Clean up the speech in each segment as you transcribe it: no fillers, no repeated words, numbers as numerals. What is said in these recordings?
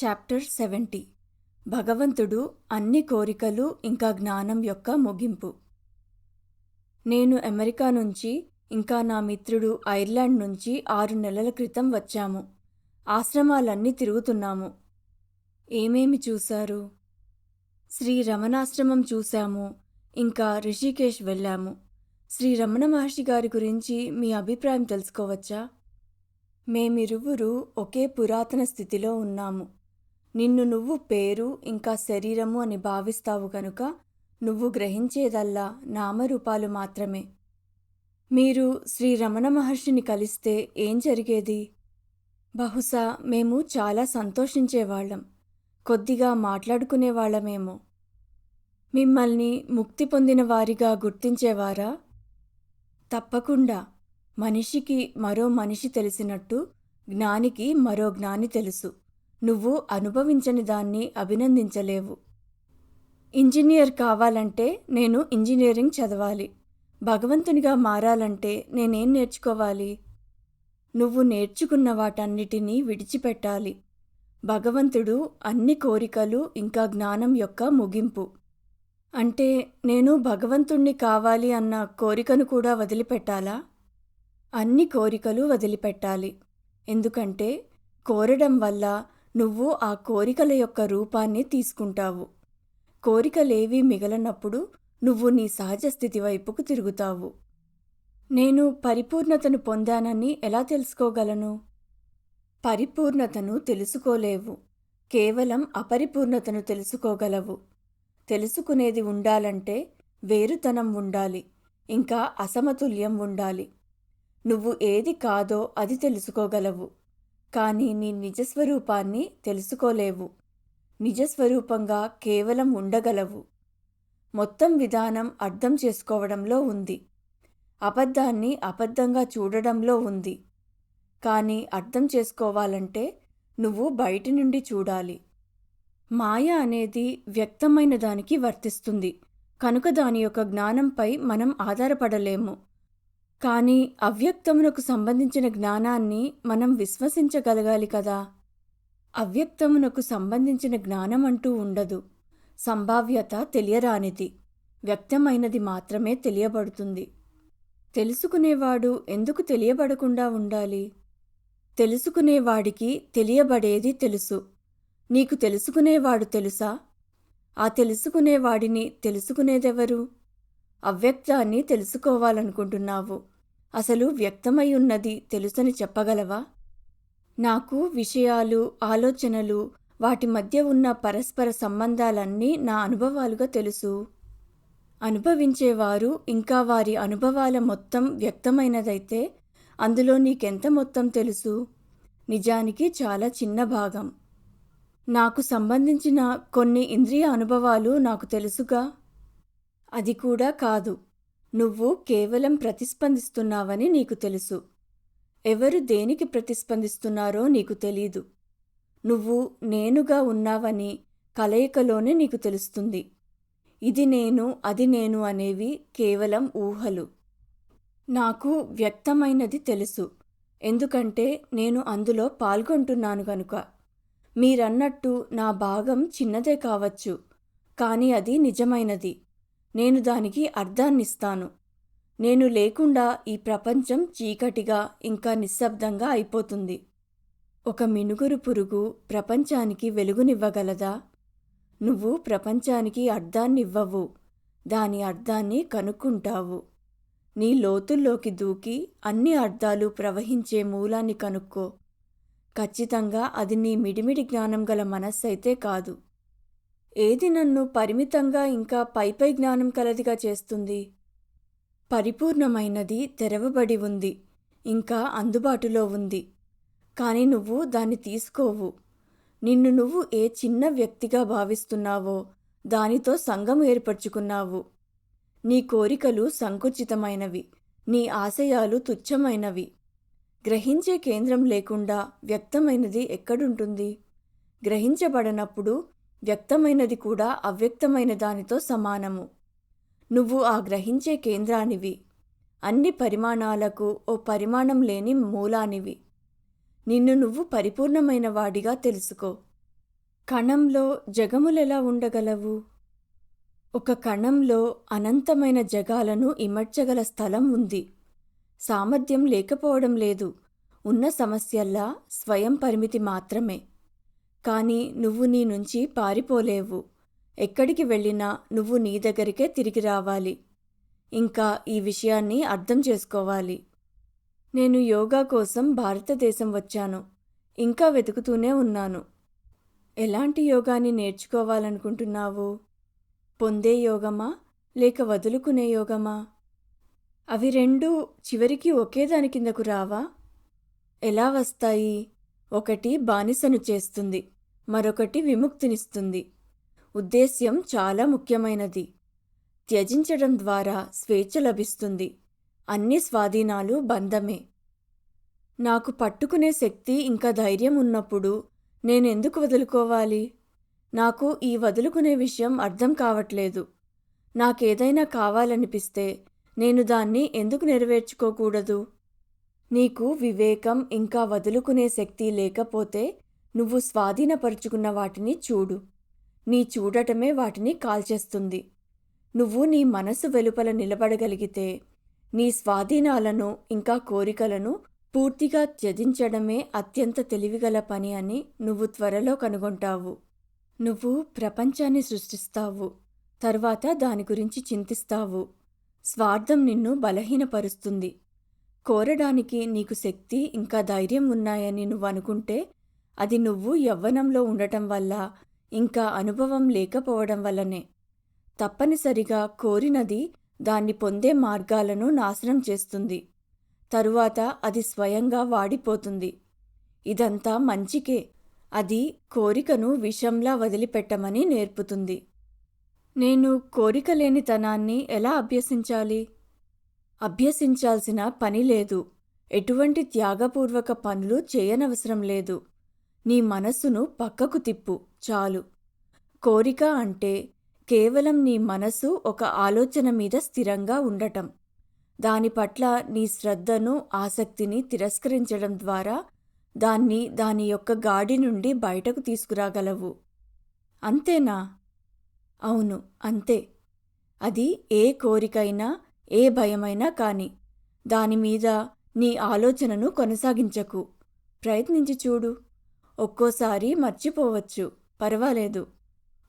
Chapter 70 భగవంతుడు అన్ని కోరికలు ఇంకా జ్ఞానం యొక్క ముగింపు. నేను అమెరికా నుంచి ఇంకా నా మిత్రుడు ఐర్లాండ్ నుంచి 6 నెలల క్రితం వచ్చాము. ఆశ్రమాలన్నీ తిరుగుతున్నాము. ఏమేమి చూశారు? శ్రీ రమణాశ్రమం చూశాము. ఇంకా రిషికేశ్ వెళ్ళాము. శ్రీ రమణ మహర్షి గారి గురించి మీ అభిప్రాయం తెలుసుకోవచ్చా? మేమిరువురు ఒకే పురాతన స్థితిలో ఉన్నాము. నిన్ను నువ్వు పేరు ఇంకా శరీరము అని భావిస్తావు గనుక నువ్వు గ్రహించేదల్లా నామరూపాలు మాత్రమే. మీరు శ్రీ రమణ మహర్షిని కలిస్తే ఏం జరిగేది? బహుశా మేము చాలా సంతోషించేవాళ్ళం, కొద్దిగా మాట్లాడుకునేవాళ్ళమేమో. మిమ్మల్ని ముక్తి పొందిన వారిగా గుర్తించేవారా? తప్పకుండా. మనిషికి మరో మనిషి తెలిసినట్టు జ్ఞానికి మరో జ్ఞాని తెలుసు. నువ్వు అనుభవించని దాన్ని అభినందించలేవు. ఇంజనీర్ కావాలంటే నేను ఇంజనీరింగ్ చదవాలి. భగవంతునిగా మారాలంటే నేనేం నేర్చుకోవాలి? నువ్వు నేర్చుకున్న వాటన్నిటినీ విడిచిపెట్టాలి. భగవంతుడు అన్ని కోరికలు ఇంకా జ్ఞానం యొక్క ముగింపు. అంటే నేను భగవంతుణ్ణి కావాలి అన్న కోరికను కూడా వదిలిపెట్టాలా? అన్ని కోరికలు వదిలిపెట్టాలి. ఎందుకంటే కోరడం వల్ల నువ్వు ఆ కోరికల యొక్క రూపాన్ని తీసుకుంటావు. కోరికలేవీ మిగలనప్పుడు నువ్వు నీ సహజ స్థితి వైపుకు తిరుగుతావు. నేను పరిపూర్ణతను పొందానని ఎలా తెలుసుకోగలను? పరిపూర్ణతను తెలుసుకోలేవు. కేవలం అపరిపూర్ణతను తెలుసుకోగలవు. తెలుసుకునేది ఉండాలంటే వేరుతనం ఉండాలి, ఇంకా అసమతుల్యం ఉండాలి. నువ్వు ఏది కాదో అది తెలుసుకోగలవు, కానీ నీ నిజస్వరూపాన్ని తెలుసుకోలేవు. నిజస్వరూపంగా కేవలం ఉండగలవు. మొత్తం విధానం అర్థం చేసుకోవడంలో ఉంది. అబద్ధాన్ని అబద్ధంగా చూడడంలో ఉంది. కానీ అర్థం చేసుకోవాలంటే నువ్వు బయటి నుండి చూడాలి. మాయ అనేది వ్యక్తమైన దానికి వర్తిస్తుంది కనుక దాని యొక్క జ్ఞానంపై మనం ఆధారపడలేము. కానీ అవ్యక్తమునకు సంబంధించిన జ్ఞానాన్ని మనం విశ్వసించగలగాలి కదా. అవ్యక్తమునకు సంబంధించిన జ్ఞానం అంటూ ఉండదు. సంభావ్యత తెలియరానిది, వ్యక్తమైనది మాత్రమే తెలియబడుతుంది. తెలుసుకునేవాడు ఎందుకు తెలియబడకుండా ఉండాలి? తెలుసుకునేవాడికి తెలియబడేది తెలుసు. నీకు తెలుసుకునేవాడు తెలుసా? ఆ తెలుసుకునేవాడిని తెలుసుకునేదెవరు? అవ్యక్తాన్ని తెలుసుకోవాలనుకుంటున్నావు. అసలు వ్యక్తమై ఉన్నది తెలుసని చెప్పగలవా? నాకు విషయాలు, ఆలోచనలు, వాటి మధ్య ఉన్న పరస్పర సంబంధాలన్నీ నా అనుభవాలుగా తెలుసు. అనుభవించేవారు ఇంకా వారి అనుభవాల మొత్తం వ్యక్తమైనదైతే అందులో నీకెంత మొత్తం తెలుసు? నిజానికి చాలా చిన్న భాగం. నాకు సంబంధించిన కొన్ని ఇంద్రియ అనుభవాలు నాకు తెలుసుగా. అది కూడా కాదు. నువ్వు కేవలం ప్రతిస్పందిస్తున్నావని నీకు తెలుసు. ఎవరు దేనికి ప్రతిస్పందిస్తున్నారో నీకు తెలీదు. నువ్వు నేనుగా ఉన్నావని కలయికలోనే నీకు తెలుస్తుంది. ఇది నేను, అది నేను అనేవి కేవలం ఊహలు. నాకు వ్యక్తమైనది తెలుసు, ఎందుకంటే నేను అందులో పాల్గొంటున్నాను గనుక. మీరన్నట్టు నా భాగం చిన్నదే కావచ్చు, కానీ అది నిజమైనది. నేను దానికి అర్థాన్నిస్తాను. నేను లేకుండా ఈ ప్రపంచం చీకటిగా ఇంకా నిశ్శబ్దంగా అయిపోతుంది. ఒక మినుగురు పురుగు ప్రపంచానికి వెలుగునివ్వగలదా? నువ్వు ప్రపంచానికి అర్థాన్నివ్వవు, దాని అర్థాన్ని కనుక్కుంటావు. నీ లోతుల్లోకి దూకి అన్ని అర్థాలు ప్రవహించే మూలాన్ని కనుక్కో. ఖచ్చితంగా అది నీ మిడిమిడి జ్ఞానం గల మనస్సైతే కాదు. ఏది నన్ను పరిమితంగా ఇంకా పైపై జ్ఞానం కలదిగా చేస్తుంది? పరిపూర్ణమైనది తెరవబడి ఉంది, ఇంకా అందుబాటులో ఉంది. కానీ నువ్వు దాన్ని తీసుకోవు. నిన్ను నువ్వు ఏ చిన్న వ్యక్తిగా భావిస్తున్నావో దానితో సంఘం ఏర్పరచుకున్నావు. నీ కోరికలు సంకుచితమైనవి, నీ ఆశయాలు తుచ్చమైనవి. గ్రహించే కేంద్రం లేకుండా వ్యక్తమైనది ఎక్కడుంటుంది? గ్రహించబడనప్పుడు వ్యక్తమైనది కూడా అవ్యక్తమైన దానితో సమానము. నువ్వు ఆ గ్రహించే కేంద్రానివి. అన్ని పరిమాణాలకు ఓ పరిమాణం లేని మూలానివి. నిన్ను నువ్వు పరిపూర్ణమైన వాడిగా తెలుసుకో. కణంలో జగములెలా ఉండగలవు? ఒక కణంలో అనంతమైన జగాలను ఇమడ్చగల స్థలం ఉంది. సామర్థ్యం లేకపోవడం లేదు. ఉన్న సమస్యల్లా స్వయం పరిమితి మాత్రమే. కానీ నువ్వు నీ నుంచి పారిపోలేవు. ఎక్కడికి వెళ్ళినా నువ్వు నీ దగ్గరికే తిరిగి రావాలి. ఇంకా ఈ విషయాన్ని అర్థం చేసుకోవాలి. నేను యోగా కోసం భారతదేశం వచ్చాను. ఇంకా వెతుకుతూనే ఉన్నాను. ఎలాంటి యోగాని నేర్చుకోవాలనుకుంటున్నావు? పొందే యోగమా లేక వదులుకునే యోగమా? అవి రెండూ చివరికి ఒకే దాని కిందకు రావా? ఎలా వస్తాయి? ఒకటి బానిసను చేస్తుంది, మరొకటి విముక్తినిస్తుంది. ఉద్దేశ్యం చాలా ముఖ్యమైనది. త్యజించడం ద్వారా స్వేచ్ఛ లభిస్తుంది. అన్ని స్వాధీనాలు బంధమే. నాకు పట్టుకునే శక్తి ఇంకా ధైర్యం ఉన్నప్పుడు నేనెందుకు వదులుకోవాలి? నాకు ఈ వదులుకునే విషయం అర్థం కావట్లేదు. నాకేదైనా కావాలనిపిస్తే నేను దాన్ని ఎందుకు నెరవేర్చుకోకూడదు? నీకు వివేకం ఇంకా వదులుకునే శక్తి లేకపోతే నువ్వు స్వాధీనపరుచుకున్న వాటిని చూడు. నీ చూడటమే వాటిని కాల్చేస్తుంది. నువ్వు నీ మనసు వెలుపల నిలబడగలిగితే నీ స్వాధీనాలను ఇంకా కోరికలను పూర్తిగా త్యజించడమే అత్యంత తెలివిగల పని అని నువ్వు త్వరలో కనుగొంటావు. నువ్వు ప్రపంచాన్ని సృష్టిస్తావు, తర్వాత దాని గురించి చింతిస్తావు. స్వార్థం నిన్ను బలహీనపరుస్తుంది. కోరడానికి నీకు శక్తి ఇంకా ధైర్యం ఉన్నాయని నువ్వు అనుకుంటే అది నువ్వు యవ్వనంలో ఉండటం వల్ల ఇంకా అనుభవం లేకపోవడం వల్లనే. తప్పనిసరిగా కోరినది దాన్ని పొందే మార్గాలను నాశనం చేస్తుంది. తరువాత అది స్వయంగా వాడిపోతుంది. ఇదంతా మంచికే. అది కోరికను విషంలా వదిలిపెట్టమని నేర్పుతుంది. నేను కోరికలేనితనాన్ని ఎలా అభ్యసించాలి? అభ్యసించాల్సిన పని లేదు. ఎటువంటి త్యాగపూర్వక పనులు చేయనవసరం లేదు. నీ మనస్సును పక్కకు తిప్పు చాలు. కోరిక అంటే కేవలం నీ మనసు ఒక ఆలోచన మీద స్థిరంగా ఉండటం. దాని పట్ల నీ శ్రద్ధను, ఆసక్తిని తిరస్కరించడం ద్వారా దాన్ని దాని యొక్క గాడి నుండి బయటకు తీసుకురాగలవు. అంతేనా? అవును, అంతే. అది ఏ కోరికైనా, ఏ భయమైనా కాని దానిమీద నీ ఆలోచనను కొనసాగించకు. ప్రయత్నించి చూడు. ఒక్కోసారి మర్చిపోవచ్చు, పర్వాలేదు.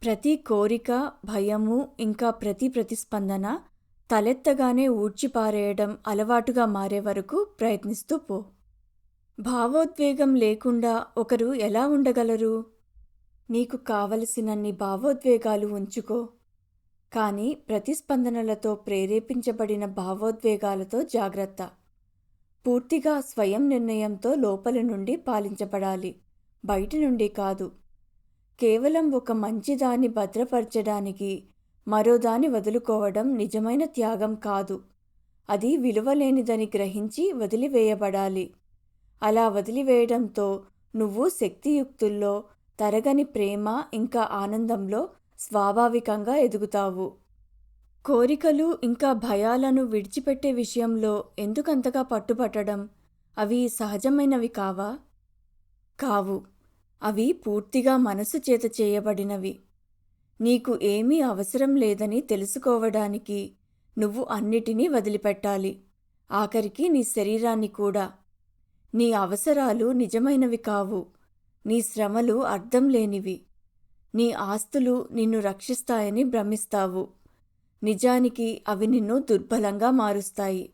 ప్రతి కోరిక, భయము ఇంకా ప్రతి ప్రతిస్పందన తలెత్తగానే ఊడ్చిపారేయడం అలవాటుగా మారే వరకు ప్రయత్నిస్తూ పో. భావోద్వేగం లేకుండా ఒకరు ఎలా ఉండగలరు? నీకు కావలసినన్ని భావోద్వేగాలు ఉంచుకో. కానీ ప్రతిస్పందనలతో ప్రేరేపించబడిన భావోద్వేగాలతో జాగ్రత్త. పూర్తిగా స్వయం నిర్ణయంతో లోపలి నుండి పాలించబడాలి, బయటి నుండి కాదు. కేవలం ఒక మంచిదాన్ని భద్రపరచడానికి మరోదాన్ని వదులుకోవడం నిజమైన త్యాగం కాదు. అది విలువలేనిదని గ్రహించి వదిలివేయబడాలి. అలా వదిలివేయడంతో నువ్వు శక్తియుక్తుల్లో తరగని ప్రేమ ఇంకా ఆనందంలో స్వాభావికంగా ఎదుగుతావు. కోరికలు ఇంకా భయాలను విడిచిపెట్టే విషయంలో ఎందుకంతగా పట్టుపట్టడం? అవి సహజమైనవి కావా? కావు. అవి పూర్తిగా మనసు చేత చేయబడినవి. నీకు ఏమీ అవసరం లేదని తెలుసుకోవడానికి నువ్వు అన్నిటినీ వదిలిపెట్టాలి, ఆఖరికి నీ శరీరాన్ని కూడా. నీ అవసరాలు నిజమైనవి కావు. నీ శ్రమలు అర్థం లేనివి. నీ ఆస్తులు నిన్ను రక్షిస్తాయని భ్రమిస్తావు. నిజానికి అవి నిన్ను దుర్బలంగా మారుస్తాయి.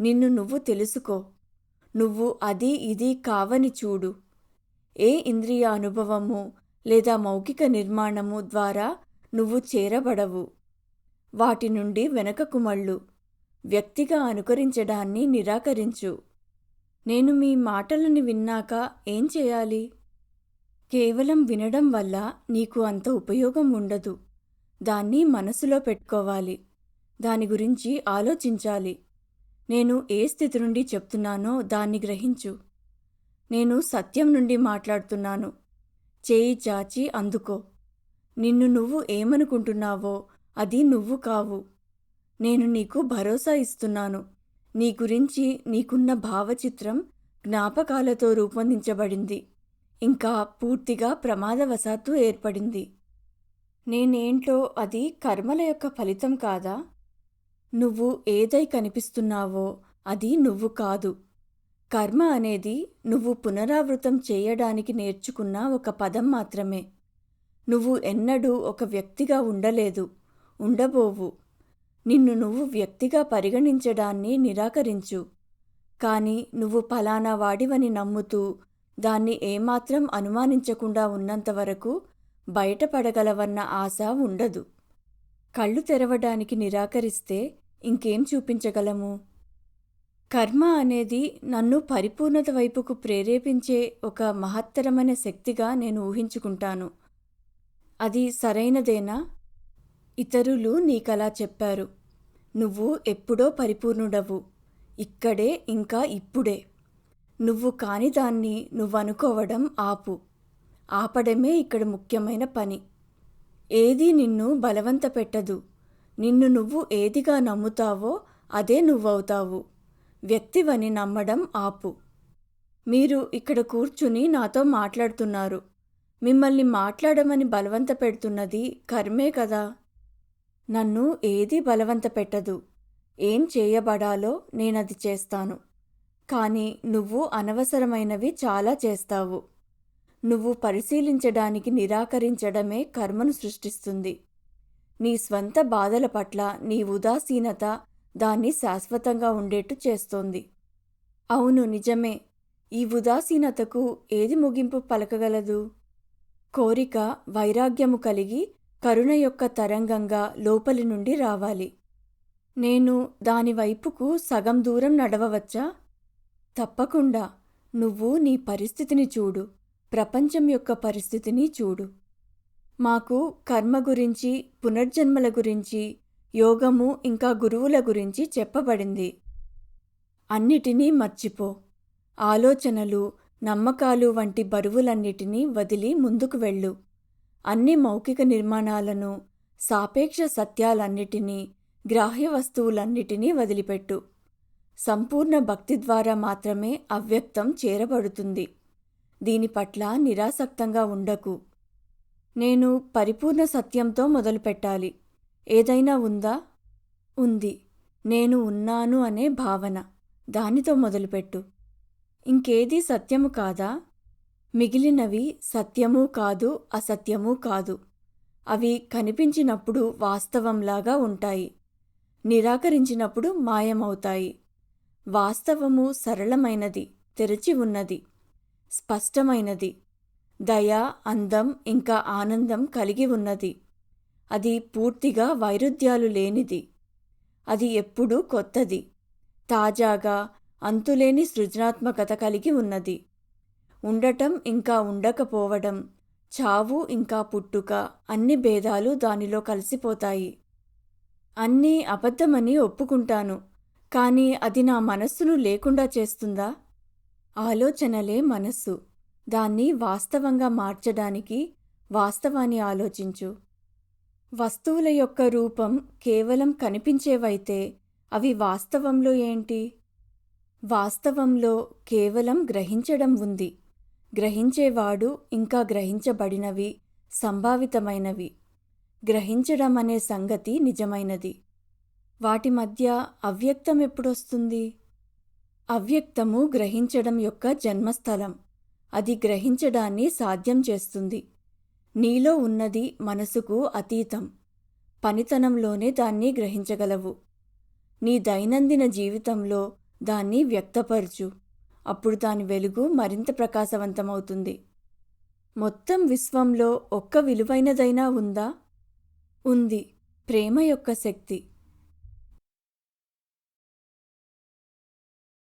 నిన్ను నువ్వు తెలుసుకో. నువ్వు అది ఇది కావని చూడు. ఏ ఇంద్రియ అనుభవము లేదా మౌఖిక నిర్మాణము ద్వారా నువ్వు చేరబడవు. వాటి నుండి వెనకకు మళ్ళు. వ్యక్తిగా అనుకరించడాన్ని నిరాకరించు. నేను మీ మాటలను విన్నాక ఏం చేయాలి? కేవలం వినడం వల్ల నీకు అంత ఉపయోగం ఉండదు. దాన్ని మనసులో పెట్టుకోవాలి. దాని గురించి ఆలోచించాలి. నేను ఏ స్థితి నుండి చెప్తున్నానో దాన్ని గ్రహించు. నేను సత్యం నుండి మాట్లాడుతున్నాను. చేయి చాచి అందుకో. నిన్ను నువ్వు ఏమనుకుంటున్నావో అది నువ్వు కావు. నేను నీకు భరోసా ఇస్తున్నాను. నీ గురించి నీకున్న భావచిత్రం జ్ఞాపకాలతో రూపొందించబడింది. ఇంకా పూర్తిగా ప్రమాదవశాత్తు ఏర్పడింది. నేనేంటో అది కర్మల యొక్క ఫలితం కాదా? నువ్వు ఏదై కనిపిస్తున్నావో అది నువ్వు కాదు. కర్మ అనేది నువ్వు పునరావృతం చేయడానికి నేర్చుకున్న ఒక పదం మాత్రమే. నువ్వు ఎన్నడూ ఒక వ్యక్తిగా ఉండలేదు, ఉండబోవు. నిన్ను నువ్వు వ్యక్తిగా పరిగణించడాన్ని నిరాకరించు. కాని నువ్వు ఫలానా వాడివని నమ్ముతూ దాన్ని ఏమాత్రం అనుమానించకుండా ఉన్నంతవరకు బయటపడగలవన్న ఆశ ఉండదు. కళ్ళు తెరవడానికి నిరాకరిస్తే ఇంకేం చూపించగలము? కర్మ అనేది నన్ను పరిపూర్ణత వైపుకు ప్రేరేపించే ఒక మహత్తరమైన శక్తిగా నేను ఊహించుకుంటాను. అది సరైనదేనా? ఇతరులు నీకలా చెప్పారు. నువ్వు ఎప్పుడో పరిపూర్ణుడవు. ఇక్కడే, ఇంకా ఇప్పుడే. నువ్వు కాని దాన్ని నువ్వనుకోవడం ఆపు. ఆపడమే ఇక్కడ ముఖ్యమైన పని. ఏదీ నిన్ను బలవంత పెట్టదు. నిన్ను నువ్వు ఏదిగా నమ్ముతావో అదే నువ్వవుతావు. వ్యక్తివని నమ్మడం ఆపు. మీరు ఇక్కడ కూర్చుని నాతో మాట్లాడుతున్నారు. మిమ్మల్ని మాట్లాడమని బలవంత పెడుతున్నది కర్మే కదా. నన్ను ఏదీ బలవంత పెట్టదు. ఏం చేయబడాలో నేనది చేస్తాను. కానీ నువ్వు అనవసరమైనవి చాలా చేస్తావు. నువ్వు పరిశీలించడానికి నిరాకరించడమే కర్మను సృష్టిస్తుంది. నీ స్వంత బాధల పట్ల నీ ఉదాసీనత దాన్ని శాశ్వతంగా ఉండేట్టు చేస్తోంది. అవును, నిజమే. ఈ ఉదాసీనతకు ఏది ముగింపు పలకగలదు? కోరిక, వైరాగ్యము కలిగి కరుణ యొక్క తరంగంగా లోపలి నుండి రావాలి. నేను దానివైపుకు సగం దూరం నడవవచ్చా? తప్పకుండా. నువ్వు నీ పరిస్థితిని చూడు, ప్రపంచం యొక్క పరిస్థితిని చూడు. మాకు కర్మ గురించి, పునర్జన్మల గురించి, యోగము ఇంకా గురువుల గురించి చెప్పబడింది. అన్నిటినీ మర్చిపో. ఆలోచనలు, నమ్మకాలు వంటి బరువులన్నిటినీ వదిలి ముందుకు వెళ్ళు. అన్ని మౌఖిక నిర్మాణాలను, సాపేక్ష సత్యాలన్నిటినీ, గ్రాహ్య వస్తువులన్నిటినీ వదిలిపెట్టు. సంపూర్ణ భక్తి ద్వారా మాత్రమే అవ్యక్తం చేరబడుతుంది. దీని పట్ల నిరాసక్తంగా ఉండకు. నేను పరిపూర్ణ సత్యంతో మొదలుపెట్టాలి. ఏదైనా ఉందా? ఉంది. నేను ఉన్నాను అనే భావన. దానితో మొదలుపెట్టు. ఇంకేదీ సత్యము కాదా? మిగిలినవి సత్యమూ కాదు, అసత్యమూ కాదు. అవి కనిపించినప్పుడు వాస్తవంలాగా ఉంటాయి, నిరాకరించినప్పుడు మాయమవుతాయి. వాస్తవము సరళమైనది, తెరచి ఉన్నది, స్పష్టమైనది. దయ, అందం ఇంకా ఆనందం కలిగి ఉన్నది. అది పూర్తిగా వైరుధ్యాలు లేనిది. అది ఎప్పుడూ కొత్తది, తాజాగా, అంతులేని సృజనాత్మకత కలిగి ఉన్నది. ఉండటం ఇంకా ఉండకపోవడం, చావు ఇంకా పుట్టుక అన్ని భేదాలు దానిలో కలిసిపోతాయి. అన్నీ అబద్ధమని ఒప్పుకుంటాను. కానీ అది నా మనస్సును లేకుండా చేస్తుందా? ఆలోచనలే మనస్సు. దాన్ని వాస్తవంగా మార్చడానికి వాస్తవాన్ని ఆలోచించు. వస్తువుల యొక్క రూపం కేవలం కనిపించేవైతే అవి వాస్తవంలో ఏంటి? వాస్తవంలో కేవలం గ్రహించడం ఉంది. గ్రహించేవాడు ఇంకా గ్రహించబడినవి సంభావితమైనవి. గ్రహించడం అనే సంగతి నిజమైనది. వాటి మధ్య అవ్యక్తం ఎప్పుడొస్తుంది? అవ్యక్తము గ్రహించడం యొక్క జన్మస్థలం. అది గ్రహించడాన్ని సాధ్యం చేస్తుంది. నీలో ఉన్నది మనసుకు అతీతం. పనితనంలోనే దాన్ని గ్రహించగలవు. నీ దైనందిన జీవితంలో దాన్ని వ్యక్తపరచు. అప్పుడు దాని వెలుగు మరింత ప్రకాశవంతమవుతుంది. మొత్తం విశ్వంలో ఒక్క విలువైనదైనా ఉందా? ఉంది. ప్రేమ యొక్క శక్తి.